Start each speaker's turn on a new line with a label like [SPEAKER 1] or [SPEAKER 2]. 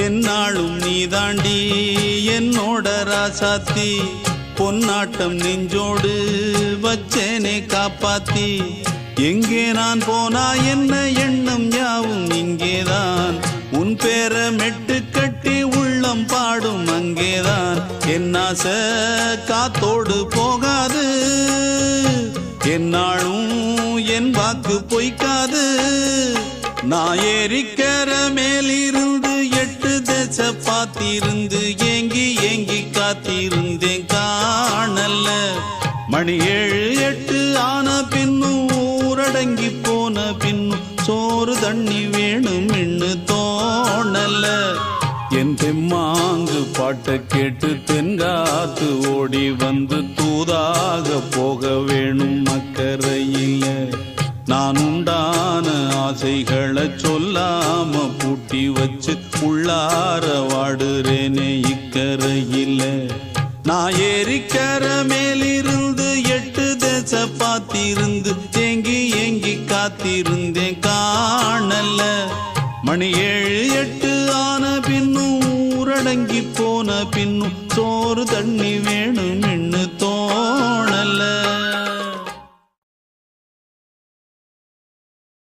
[SPEAKER 1] என்னாலும் நீதாண்டி என்னோட ராசாத்தி பொன்னாட்டம் நெஞ்சோடு வச்சேனே காப்பாத்தி எங்கே நான் போனா என்ன எண்ணம் யாவும் இங்கேதான் உன் பேர மெட்டு கட்டி உள்ளம் பாடும் அங்கேதான் என் ஆசை காத்தோடு போகாது என்னாலும் என் வாக்கு பொய்க்காது நான் ஏறிக்கர மேலிருந்து 8 தேச பார்த்திருந்து ஏங்கி ஏங்கி காத்திருந்தேன் காணல்ல மணி 7 8 ஆன பின்னும் ஊரடங்கி போன பின்னும் சோறு தண்ணி வேணும் இன்னு தோணல என் தெம்மாங்கு பாட்டை கேட்டு தென்காத்து ஓடி வந்து தூதாக போக வேணும் அக்கறையில நான் உண்டான ஆசைகளை சொல்லாம பூட்டி வச்சு உள்ளார வாடுறேனே இக்கரையில நான் ஏறிக்கர மேலிருந்து 8 தேச பார்த்திருந்து ஏங்கி ஏங்கி காத்திருந்தேன் காணல மணி 7 8 ஆன பின்னும் ஊரடங்கி போன பின்னும் சோறு தண்ணி வேணும்